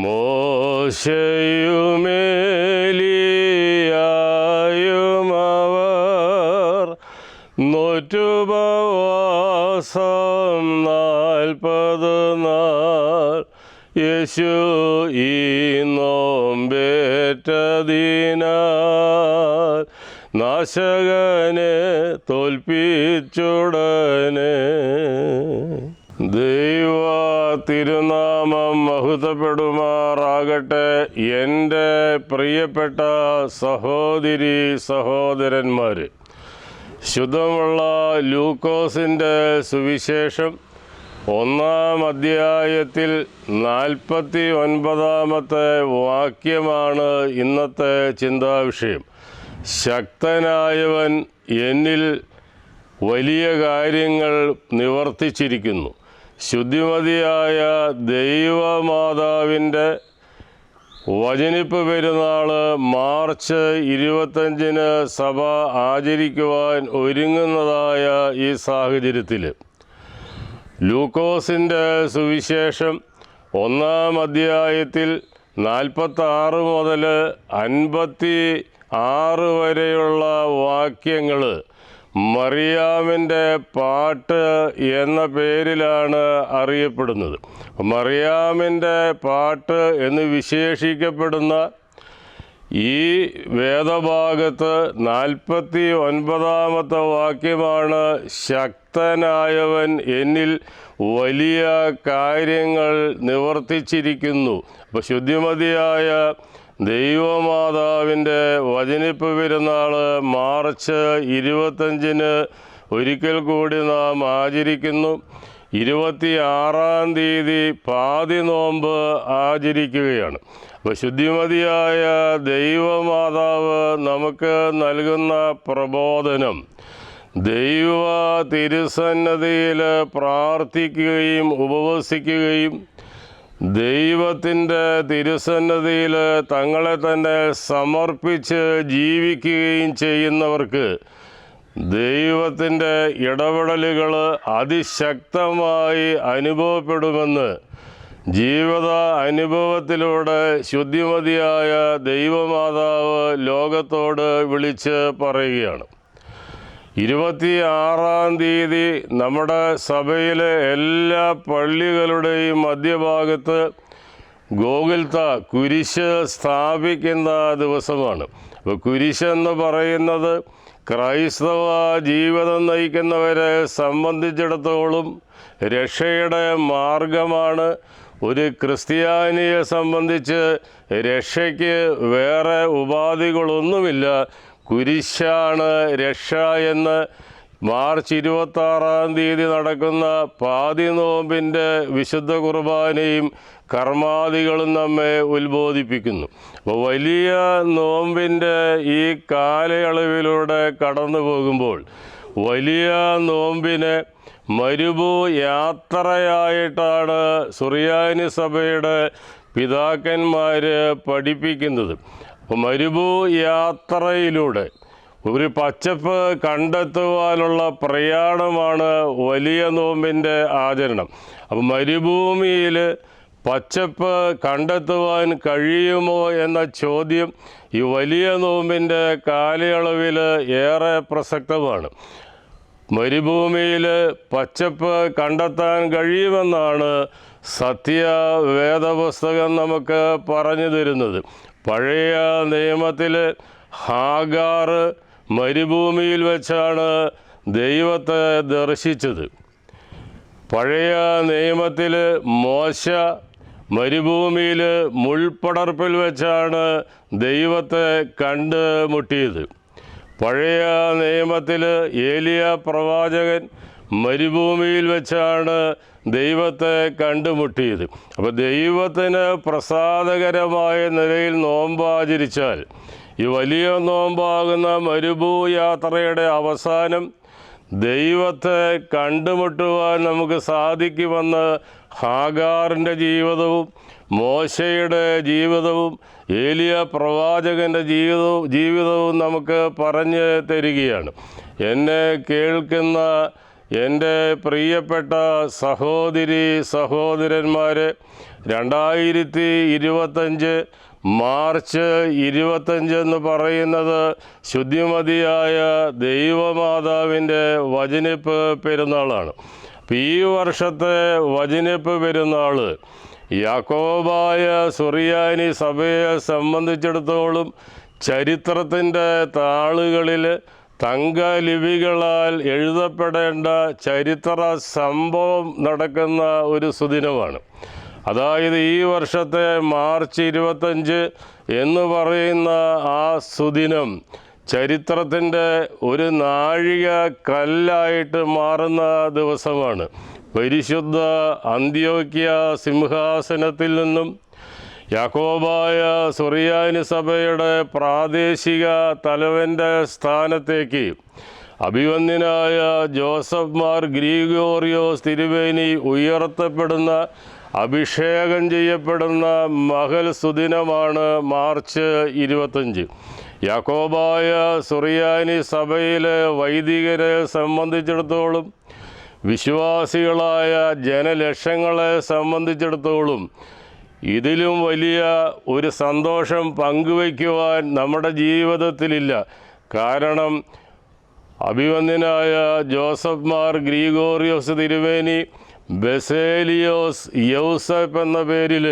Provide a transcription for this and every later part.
മോശയുമേലിയായുമവർ നോറ്റുപവാസം 40 നാൾ യേശു ഈ നോമ്പേറ്റതിനാൽ നാശകനെ തോൽപ്പിച്ചുടനെ. ദൈവ തിരുനാമം മഹത്വപ്പെടുമാറാകട്ടെ. എൻ്റെ പ്രിയപ്പെട്ട സഹോദരി സഹോദരന്മാർ, ശുദ്ധമുള്ള ലൂക്കോസിൻ്റെ സുവിശേഷം 1-ാം അധ്യായത്തിൽ 49-ാമത്തെ വാക്യമാണ് ഇന്നത്തെ ചിന്താവിഷയം. ശക്തനായവൻ എന്നിൽ വലിയ കാര്യങ്ങൾ നിവർത്തിച്ചിരിക്കുന്നു. ശുദ്ധിമതിയായ ദൈവമാതാവിൻ്റെ വചനിപ്പ് പെരുന്നാൾ മാർച്ച് 25-ന് സഭ ആചരിക്കുവാൻ ഒരുങ്ങുന്നതായ ഈ സാഹചര്യത്തിൽ ലൂക്കോസിൻ്റെ സുവിശേഷം 1-ാം അധ്യായത്തിൽ 46 മുതൽ 56 വരെയുള്ള വാക്യങ്ങൾ മറിയാമിൻ്റെ പാട്ട് എന്ന പേരിലാണ് അറിയപ്പെടുന്നത്. മറിയാമിൻ്റെ പാട്ട് എന്ന് വിശേഷിക്കപ്പെടുന്ന ഈ വേദഭാഗത്ത് 49-ാമത്തെ വാക്യമാണ് ശക്തനായവൻ എന്നിൽ വലിയ കാര്യങ്ങൾ നിവർത്തിച്ചിരിക്കുന്നു. അപ്പോൾ ശുദ്ധിമതിയായ ദൈവമാതാവിൻ്റെ വചനിപ്പ് പെരുന്നാൾ മാർച്ച് 25-ന് ഒരിക്കൽ കൂടി നാം ആചരിക്കുന്നു. 26-ാം തീയതി പാതി നോമ്പ് ആചരിക്കുകയാണ്. അപ്പോൾ ശുദ്ധിമതിയായ ദൈവമാതാവ് നമുക്ക് നൽകുന്ന പ്രബോധനം ദൈവ തിരുസന്നതിയിൽ പ്രാർത്ഥിക്കുകയും ഉപവസിക്കുകയും ദൈവത്തിൻ്റെ തിരുസന്നതിയിൽ തങ്ങളെ തന്നെ സമർപ്പിച്ച് ജീവിക്കുകയും ചെയ്യുന്നവർക്ക് ദൈവത്തിൻ്റെ ഇടപെടലുകൾ അതിശക്തമായി അനുഭവപ്പെടുമെന്ന് ജീവിത അനുഭവത്തിലൂടെ ശുദ്ധിമതിയായ ദൈവമാതാവ് ലോകത്തോട് വിളിച്ച് പറയുകയാണ്. 26-ാം തീയതി നമ്മുടെ സഭയിലെ എല്ലാ പള്ളികളുടെയും മധ്യഭാഗത്ത് ഗോകുൽത്ത കുരിശ് സ്ഥാപിക്കുന്ന ദിവസമാണ്. അപ്പോൾ കുരിശെന്ന് പറയുന്നത് ക്രൈസ്തവ ജീവിതം നയിക്കുന്നവരെ സംബന്ധിച്ചിടത്തോളം രക്ഷയുടെ മാർഗമാണ്. ഒരു ക്രിസ്ത്യാനിയെ സംബന്ധിച്ച് രക്ഷയ്ക്ക് വേറെ ഉപാധികളൊന്നുമില്ല, കുരിശാണ് രക്ഷ എന്ന് മാർച്ച് 26-ാം തീയതി നടക്കുന്ന പാതി നോമ്പിൻ്റെ വിശുദ്ധ കുർബാനയും കർമാദികളും നമ്മെ ഉത്ബോധിപ്പിക്കുന്നു. അപ്പോൾ വലിയ നോമ്പിൻ്റെ ഈ കാലയളവിലൂടെ കടന്നു പോകുമ്പോൾ വലിയ നോമ്പിനെ മരുഭൂ യാത്രയായിട്ടാണ് സുറിയാനി സഭയുടെ പിതാക്കന്മാർ പഠിപ്പിക്കുന്നത്. അപ്പോൾ മരുഭൂ യാത്രയിലൂടെ ഒരു പച്ചപ്പ് കണ്ടെത്തുവാനുള്ള പ്രയാണമാണ് വലിയ നോമ്പിൻ്റെ ആചരണം. അപ്പോൾ മരുഭൂമിയിൽ പച്ചപ്പ് കണ്ടെത്തുവാൻ കഴിയുമോ എന്ന ചോദ്യം ഈ വലിയ നോമ്പിൻ്റെ കാലയളവിൽ ഏറെ പ്രസക്തമാണ്. മരുഭൂമിയിൽ പച്ചപ്പ് കണ്ടെത്താൻ കഴിയുമെന്നാണ് സത്യവേദപുസ്തകം നമുക്ക് പറഞ്ഞു തരുന്നത്. പഴയ നിയമത്തിൽ ഹാഗാർ മരുഭൂമിയിൽ വെച്ചാണ് ദൈവത്തെ ദർശിച്ചത്. പഴയ നിയമത്തിൽ മോശ മരുഭൂമിയിൽ മുൾപ്പടർപ്പിൽ വെച്ചാണ് ദൈവത്തെ കണ്ടുമുട്ടിയത്. പഴയ നിയമത്തിൽ ഏലിയ പ്രവാചകൻ മരുഭൂമിയിൽ വെച്ചാണ് ദൈവത്തെ കണ്ടുമുട്ടിയത്. അപ്പോൾ ദൈവത്തിന് പ്രസാദകരമായ നിലയിൽ നോമ്പാചരിച്ചാൽ ഈ വലിയ നോമ്പാകുന്ന മരുഭൂ യാത്രയുടെ അവസാനം ദൈവത്തെ കണ്ടുമുട്ടുവാൻ നമുക്ക് സാധിക്കുമെന്ന് ഹാഗാറിൻ്റെ ജീവിതവും മോശയുടെ ജീവിതവും ഏലിയ പ്രവാചകൻ്റെ ജീവിതവും നമുക്ക് പറഞ്ഞു തരികയാണ്. എന്നെ കേൾക്കുന്ന എൻ്റെ പ്രിയപ്പെട്ട സഹോദരി സഹോദരന്മാരെ, 2025 മാർച്ച് 25 എന്ന് പറയുന്നത് ശുദ്ധിമതിയായ ദൈവമാതാവിൻ്റെ വചനിപ്പ് പെരുന്നാളാണ്. അപ്പോൾ ഈ വർഷത്തെ വചനിപ്പ് പെരുന്നാൾ യാക്കോബായ സുറിയാനി സഭയെ സംബന്ധിച്ചിടത്തോളം ചരിത്രത്തിൻ്റെ താളുകളിൽ തങ്കലിപികളാൽ എഴുതപ്പെടേണ്ട ചരിത്ര സംഭവം നടക്കുന്ന ഒരു സുദിനമാണ്. അതായത് ഈ വർഷത്തെ മാർച്ച് 25 എന്ന് പറയുന്ന ആ സുദിനം ചരിത്രത്തിൻ്റെ ഒരു നാഴിക കല്ലായിട്ട് മാറുന്ന ദിവസമാണ്. പരിശുദ്ധ അന്ത്യോക്യ സിംഹാസനത്തിൽ നിന്നും യാക്കോബായ സുറിയാനി സഭയുടെ പ്രാദേശിക തലവൻ്റെ സ്ഥാനത്തേക്ക് അഭിവന്ദ്യനായ ജോസഫ് മാർ ഗ്രിഗോറിയോസ് തിരുമേനി ഉയർത്തപ്പെടുന്ന, അഭിഷേകം ചെയ്യപ്പെടുന്ന മഹൽ സുദിനമാണ് മാർച്ച് 25. യാക്കോബായ സുറിയാനി സഭയിലെ വൈദികരെ സംബന്ധിച്ചിടത്തോളം, വിശ്വാസികളായ ജനലക്ഷങ്ങളെ സംബന്ധിച്ചിടത്തോളം ഇതിലും വലിയ ഒരു സന്തോഷം പങ്കുവയ്ക്കുവാൻ നമ്മുടെ ജീവിതത്തിലില്ല. കാരണം അഭിവന്ദ്യനായ ജോസഫ് മാർ ഗ്രിഗോറിയോസ് തിരുമേനി ബസേലിയോസ് യൗസഫ് എന്ന പേരിൽ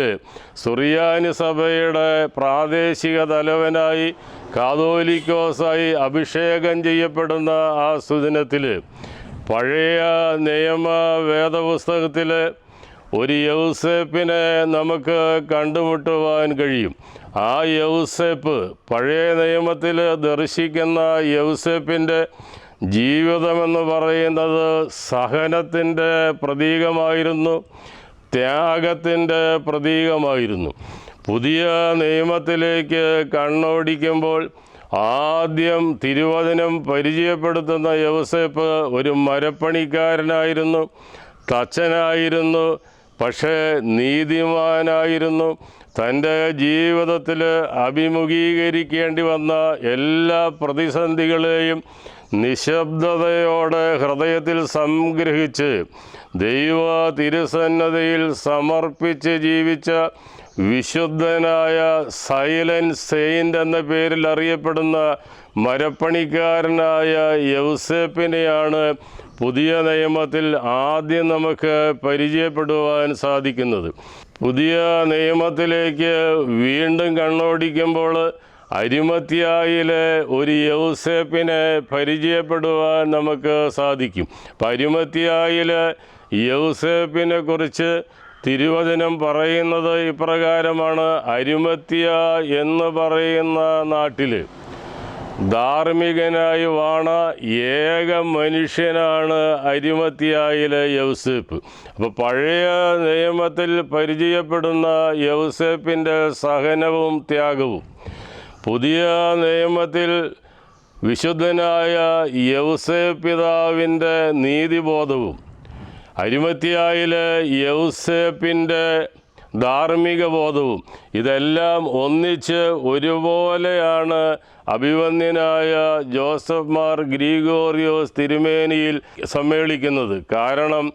സുറിയാനി സഭയുടെ പ്രാദേശിക തലവനായി കാതോലിക്കോസായി അഭിഷേകം ചെയ്യപ്പെടുന്ന ആ സുദിനത്തിൽ പഴയ നിയമ വേദപുസ്തകത്തിൽ ഒരു യൗസേപ്പിനെ നമുക്ക് കണ്ടുമുട്ടുവാൻ കഴിയും. ആ യൗസേപ്പ്, പഴയ നിയമത്തിൽ ദർശിക്കുന്ന യൗസേപ്പിൻ്റെ ജീവിതമെന്ന് പറയുന്നത് സഹനത്തിൻ്റെ പ്രതീകമായിരുന്നു, ത്യാഗത്തിൻ്റെ പ്രതീകമായിരുന്നു. പുതിയ നിയമത്തിലേക്ക് കണ്ണോടിക്കുമ്പോൾ ആദ്യം തിരുവചനം പരിചയപ്പെടുത്തുന്ന യൗസേപ്പ് ഒരു മരപ്പണിക്കാരനായിരുന്നു, തച്ചനായിരുന്നു, പക്ഷേ നീതിമാനായിരുന്നു. തൻ്റെ ജീവിതത്തിൽ അഭിമുഖീകരിക്കേണ്ടി വന്ന എല്ലാ പ്രതിസന്ധികളെയും നിശബ്ദതയോടെ ഹൃദയത്തിൽ സംഗ്രഹിച്ച് ദൈവ തിരുസന്നതിയിൽ സമർപ്പിച്ച് ജീവിച്ച വിശുദ്ധനായ സൈലന്റ് സെയിൻ്റ് എന്ന പേരിൽ അറിയപ്പെടുന്ന മരപ്പണിക്കാരനായ യൗസേപ്പിനെയാണ് പുതിയ നിയമത്തിൽ ആദ്യം നമുക്ക് പരിചയപ്പെടുവാൻ സാധിക്കുന്നത്. പുതിയ നിയമത്തിലേക്ക് വീണ്ടും കണ്ണോടിക്കുമ്പോൾ അരിമത്യായിലെ ഒരു യൗസേപ്പിനെ പരിചയപ്പെടുവാൻ നമുക്ക് സാധിക്കും. അപ്പം അരിമത്യായിലെ യൗസേപ്പിനെ കുറിച്ച് തിരുവചനം പറയുന്നത് ഇപ്രകാരമാണ്: അരിമത്യ എന്ന് പറയുന്ന നാട്ടിൽ ധാർമ്മികനായി വാണ ഏക മനുഷ്യനാണ് അരിമത്യായിലെ യൗസേപ്പ്. അപ്പോൾ പഴയ നിയമത്തിൽ പരിചയപ്പെടുന്ന യൗസേപ്പിൻ്റെ സഹനവും ത്യാഗവും, പുതിയ നിയമത്തിൽ വിശുദ്ധനായ യൗസേപ്പ് പിതാവിൻ്റെ നീതിബോധവും, അരിമത്യായിലെ യൗസേപ്പിൻ്റെ ധാർമ്മിക ബോധവും, ഇതെല്ലാം ഒന്നിച്ച് ഒരുപോലെയാണ് അഭിവന്ദ്യനായ ജോസഫ് മാർ ഗ്രിഗോറിയോസ് തിരുമേനിയിൽ സമ്മേളിക്കുന്നത്. കാരണം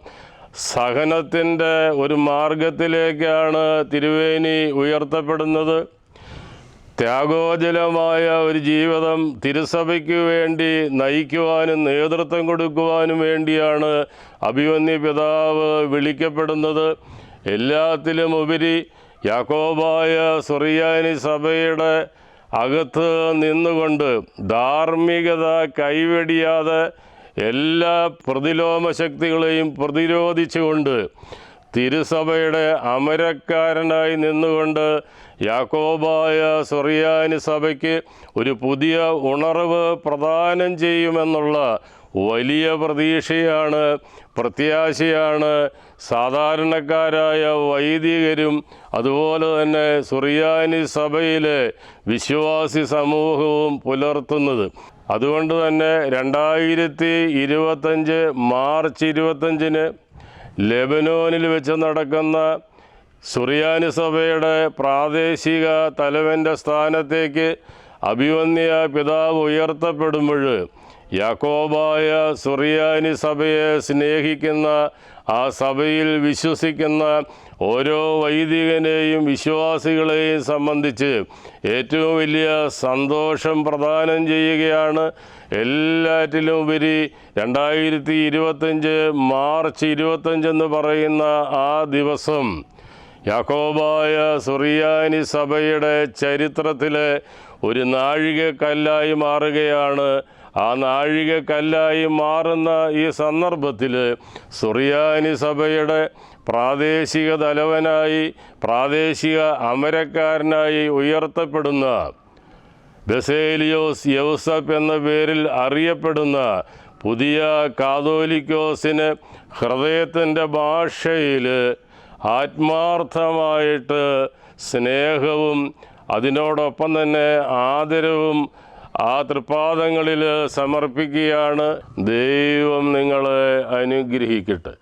സഹനത്തിൻ്റെ ഒരു മാർഗത്തിലേക്കാണ് തിരുമേനി ഉയർത്തപ്പെടുന്നത്. ത്യാഗോജലമായ ഒരു ജീവിതം തിരുസഭയ്ക്ക് വേണ്ടി നയിക്കുവാനും നേതൃത്വം കൊടുക്കുവാനും വേണ്ടിയാണ് അഭിവന്ദ്യ പിതാവ് വിളിക്കപ്പെടുന്നത്. എല്ലാത്തിലും ഉപരി യാക്കോബായ സുറിയാനി സഭയുടെ അകത്ത് നിന്നുകൊണ്ട് ധാർമ്മികത കൈവെടിയാതെ എല്ലാ പ്രതിലോമ ശക്തികളെയും പ്രതിരോധിച്ചുകൊണ്ട് തിരുസഭയുടെ അമരക്കാരനായി നിന്നുകൊണ്ട് യാക്കോബായ സുറിയാനി സഭയ്ക്ക് ഒരു പുതിയ ഉണർവ് പ്രദാനം ചെയ്യുമെന്നുള്ള വലിയ പ്രതീക്ഷയാണ്, പ്രത്യാശയാണ് സാധാരണക്കാരായ വൈദികരും അതുപോലെ തന്നെ സുറിയാനി സഭയിലെ വിശ്വാസി സമൂഹവും പുലർത്തുന്നത്. അതുകൊണ്ട് തന്നെ 2025 മാർച്ച് 25 ലെബനോനിൽ വെച്ച് നടക്കുന്ന സുറിയാനി സഭയുടെ പ്രാദേശിക തലവൻ്റെ സ്ഥാനത്തേക്ക് അഭിവന്യ പിതാവ് ഉയർത്തപ്പെടുമ്പോൾ യാക്കോബായ സുറിയാനി സഭയെ സ്നേഹിക്കുന്ന, ആ സഭയിൽ വിശ്വസിക്കുന്ന ഓരോ വൈദികനെയും വിശ്വാസികളെയും സംബന്ധിച്ച് ഏറ്റവും വലിയ സന്തോഷം പ്രദാനം ചെയ്യുകയാണ്. എല്ലാറ്റിലും ഉപരി 2025 മാർച്ച് 25 എന്ന് പറയുന്ന ആ ദിവസം യാക്കോബായ സുറിയാനി സഭയുടെ ചരിത്രത്തിലെ ഒരു നാഴികക്കല്ലായി മാറുകയാണ്. ആ നാഴികക്കല്ലായി മാറുന്ന ഈ സന്ദർഭത്തിൽ സുറിയാനി സഭയുടെ പ്രാദേശിക തലവനായി, പ്രാദേശിക അമരക്കാരനായി ഉയർത്തപ്പെടുന്ന ബസേലിയോസ് യൗസഫ് എന്ന പേരിൽ അറിയപ്പെടുന്ന പുതിയ കാതോലിക്കോസിന് ഹൃദയത്തിൻ്റെ ഭാഷയിൽ ആത്മാർത്ഥമായിട്ട് സ്നേഹവും അതിനോടൊപ്പം തന്നെ ആദരവും ആ തൃപ്പാദങ്ങളിൽ സമർപ്പിക്കുകയാണ്. ദൈവം നിങ്ങളെ അനുഗ്രഹിക്കട്ടെ.